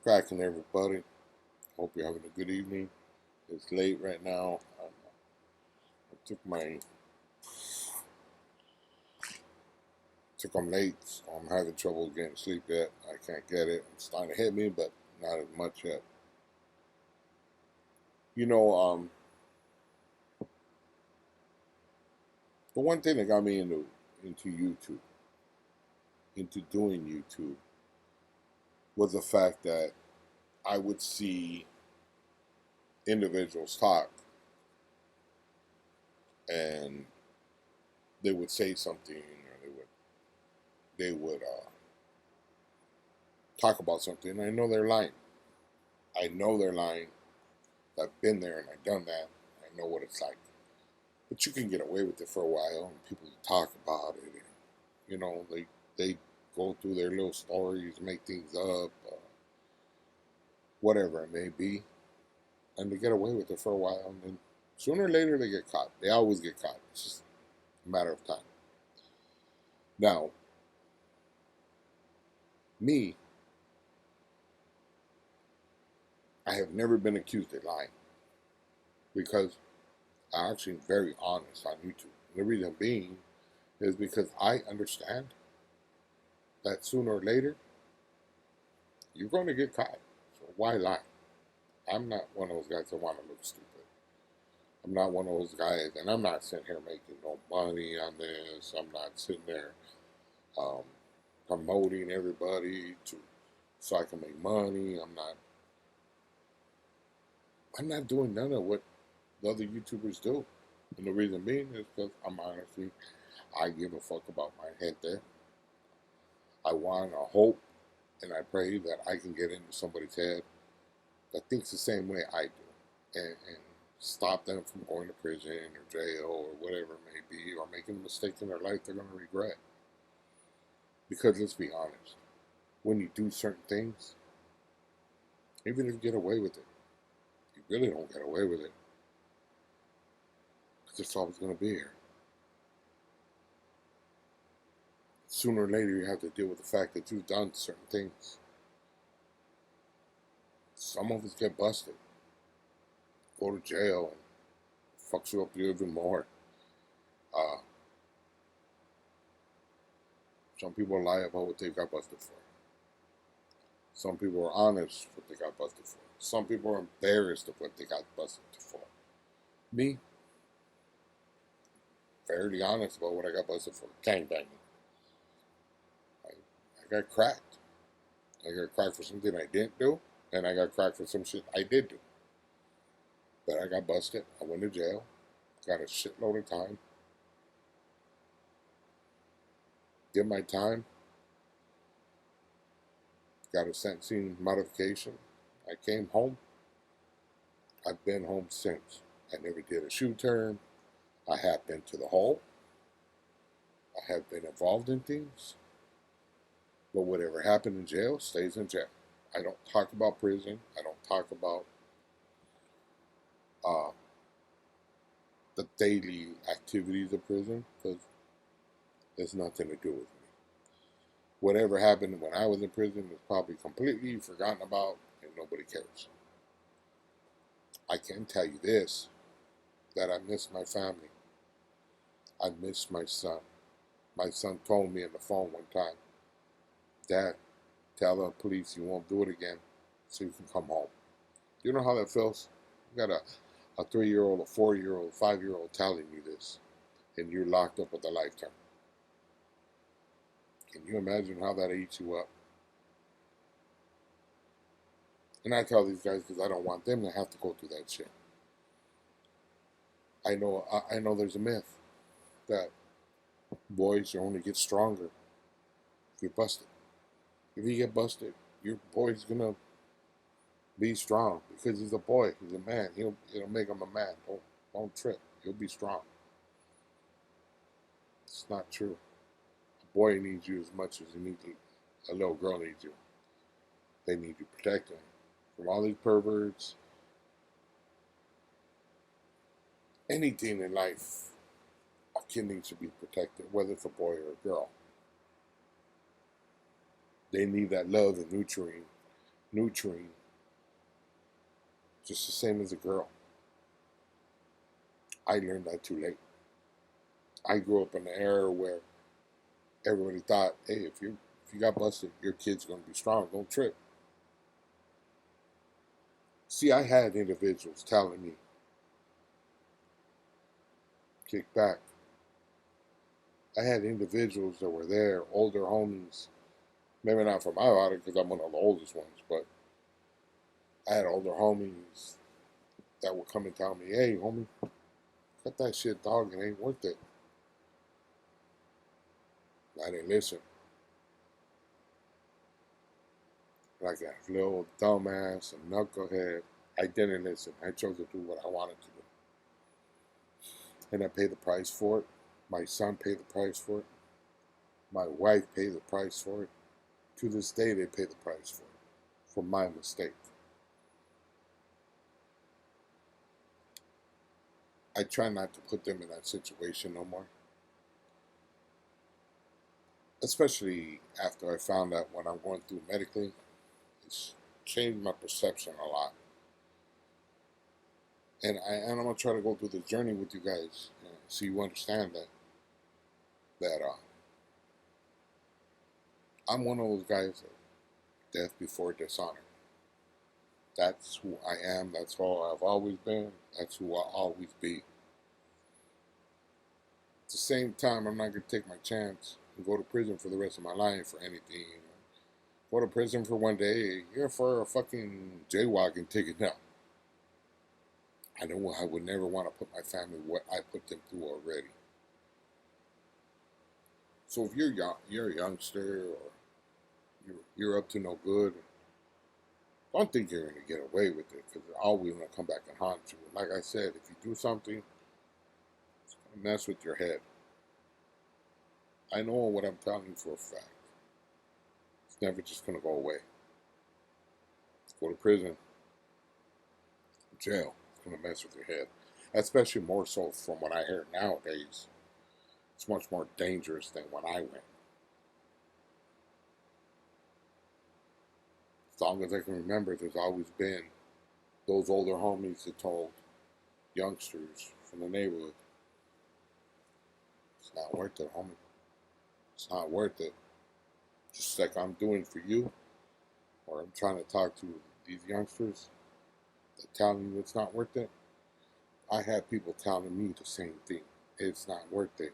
Cracking, everybody. Hope you're having a good evening. It's late right now. I took them late, so I'm having trouble getting sleep yet. I can't get it. It's starting to hit me, but not as much yet. You know, the one thing that got me into YouTube, into doing YouTube, was the fact that I would see individuals talk, and they would say something, or they would talk about something, and I know they're lying. I know they're lying. I've been there and I've done that. I know what it's like. But you can get away with it for a while, and people talk about it. And, they go through their little stories, make things up, whatever it may be, and they get away with it for a while. And then sooner or later they get caught. They always get caught. It's just a matter of time. Now, me, I have never been accused of lying because I'm actually very honest on YouTube. The reason being is because I understand that sooner or later you're going to get caught. So why lie? I'm not one of those guys that want to look stupid. I'm not one of those guys, and I'm not sitting here making no money on this. I'm not sitting there um, promoting everybody so I can make money. I'm not doing none of what the other YouTubers do. And the reason being is because I give a fuck about my head there. I want to hope and I pray that I can get into somebody's head that thinks the same way I do, and stop them from going to prison or jail or whatever it may be, or making a mistake in their life they're going to regret. Because let's be honest, when you do certain things, even if you get away with it, you really don't get away with it. Because it's always going to be here. Sooner or later, you have to deal with the fact that you've done certain things. Some of us get busted, go to jail, and fucks you up even more. Uh, some people lie about what they got busted for. Some people are honest what they got busted for. Some people are embarrassed of what they got busted for. Me, fairly honest about what I got busted for. Gangbanging. I got cracked. I got cracked for something I didn't do, and I got cracked for some shit I did do. But I got busted. I went to jail. Got a shitload of time. Did my time. Got a sentencing modification. I came home. I've been home since. I never did a shoe turn. I have been to the hole. I have been involved in things. But whatever happened in jail stays in jail. I don't talk about prison. I don't talk about the daily activities of prison because there's nothing to do with me. Whatever happened when I was in prison is probably completely forgotten about and nobody cares. I can tell you this, that I miss my family. I miss my son. My son told me on the phone one time, Dad, tell the police you won't do it again so you can come home. You know how that feels? You got a 3-year-old, a 4-year-old, 5-year-old telling you this, and you're locked up with a life term. Can you imagine how that eats you up? And I tell these guys because I don't want them to have to go through that shit. I know there's a myth that boys only get stronger if you're busted. If you get busted, your boy's gonna be strong because he's a boy. He's a man. It'll make him a man. Don't trip. He'll be strong. It's not true. A boy needs you as much as a little girl needs you. They need you protecting from all these perverts. Anything in life, a kid needs to be protected, whether it's a boy or a girl. They need that love and nurturing nurturing, just the same as a girl. I learned that too late. I grew up in an era where everybody thought, hey, if you got busted, your kid's gonna be strong. Don't trip. See, I had individuals telling me, kick back. I had individuals that were there, older homies, maybe not for my body because I'm one of the oldest ones, but I had older homies that would come and tell me, hey, homie, cut that shit, dog. It ain't worth it. I didn't listen. Like a little dumbass and knucklehead, I didn't listen. I chose to do what I wanted to do. And I paid the price for it. My son paid the price for it. My wife paid the price for it. To this day, they pay the price for it, for my mistake. I try not to put them in that situation no more. Especially after I found out what I'm going through medically. It's changed my perception a lot. And I'm going to try to go through the journey with you guys so you understand that I'm one of those guys that death before dishonor. That's who I am. That's who I've always been. That's who I'll always be. At the same time, I'm not going to take my chance and go to prison for the rest of my life for anything. Go to prison for one day. You're for a fucking jaywalking ticket now. I know I would never want to put my family what I put them through already. So if you're a youngster or you're up to no good, don't think you're going to get away with it because they're always going to come back and haunt you. Like I said, if you do something, it's going to mess with your head. I know what I'm telling you for a fact. It's never just going to go away. Go to prison, jail. It's going to mess with your head. Especially more so from what I hear nowadays. It's much more dangerous than when I went. As long as I can remember, there's always been those older homies that told youngsters from the neighborhood, it's not worth it, homie. It's not worth it. Just like I'm doing for you, or I'm trying to talk to these youngsters that telling you it's not worth it. I have people telling me the same thing. It's not worth it.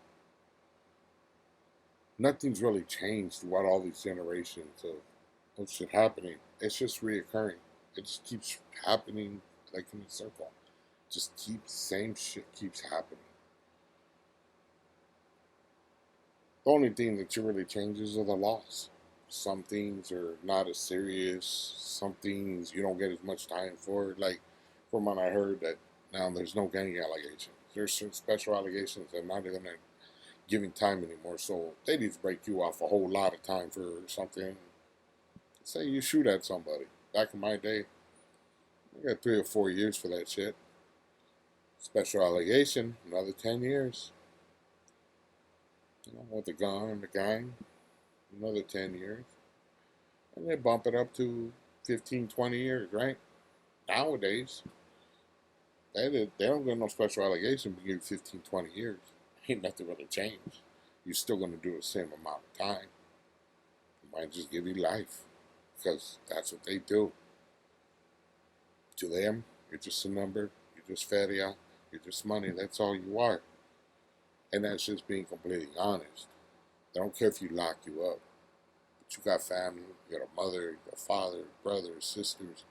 Nothing's really changed throughout all these generations of shit happening. It's just reoccurring. It just keeps happening like in a circle. Just keeps same shit keeps happening. The only thing that really changes are the laws. Some things are not as serious. Some things you don't get as much time for. Like from what I heard that now there's no gang allegations. There's some special allegations that not even giving time anymore. So they need to break you off a whole lot of time for something. Say you shoot at somebody. Back in my day, I got 3 or 4 years for that shit. Special allegation, another 10 years. With the gun and the gang, another 10 years. And they bump it up to 15, 20 years, right? Nowadays, they don't get no special allegation but give you 15, 20 years. Ain't nothing really changed. You're still going to do the same amount of time. They might just give you life because that's what they do. To them, you're just a number. You're just feria. You're just money. That's all you are. And that's just being completely honest. They don't care if you lock you up. But you got family. You got a mother. You got a father, brothers, sisters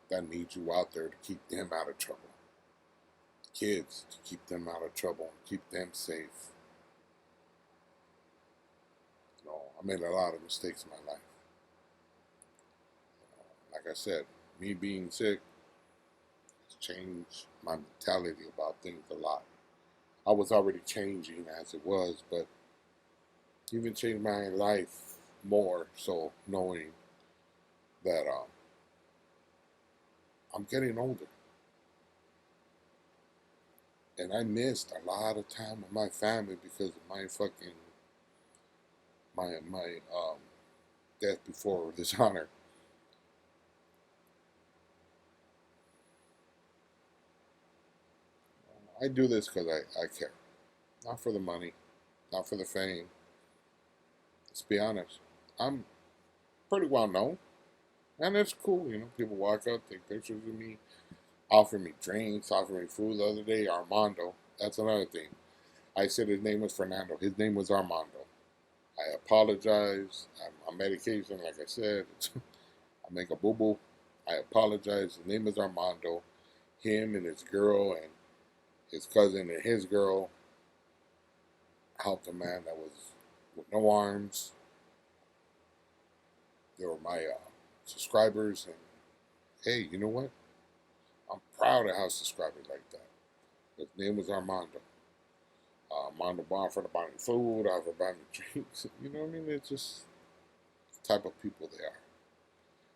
that need you out there to keep them out of trouble. Kids to keep them out of trouble and keep them safe. I made a lot of mistakes in my life. Like I said, me being sick has changed my mentality about things a lot. I was already changing as it was, but even changed my life more so knowing that I'm getting older. And I missed a lot of time with my family because of my fucking my death before dishonor. I do this because I care. Not for the money, not for the fame. Let's be honest. I'm pretty well known. And it's cool, you know. People walk up, take pictures with me, offer me drinks, offer me food. The other day, Armando. That's another thing. I said his name was Fernando. His name was Armando. I apologize. I'm on medication, like I said. I make a boo boo. I apologize. His name is Armando. Him and his girl and his cousin and his girl helped a man that was with no arms. They were my subscribers. And hey, you know what? I'm proud to have subscribers like that. His name was Armando. Armando offered to buy me food, offered to buy me drinks. You know what I mean? It's just the type of people they are.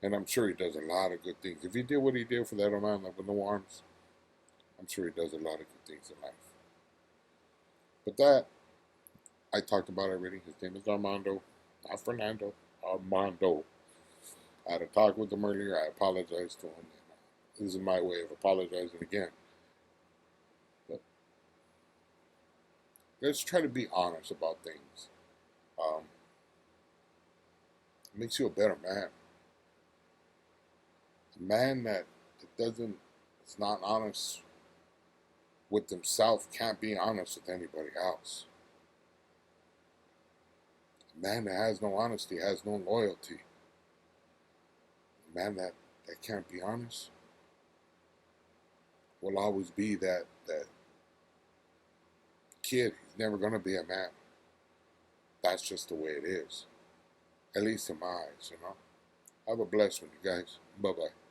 And I'm sure he does a lot of good things. If he did what he did for that old man with no arms, I'm sure he does a lot of good things in life. But that, I talked about already. His name is Armando, not Fernando. Armando. I had a talk with him earlier. I apologized to him. This is my way of apologizing again. But let's try to be honest about things. It makes you a better man. A man that doesn't, is not honest with himself can't be honest with anybody else. A man that has no honesty has no loyalty. A man that can't be honest will always be that kid. He's never going to be a man. That's just the way it is. At least in my eyes, you know. Have a blessed one, you guys. Bye-bye.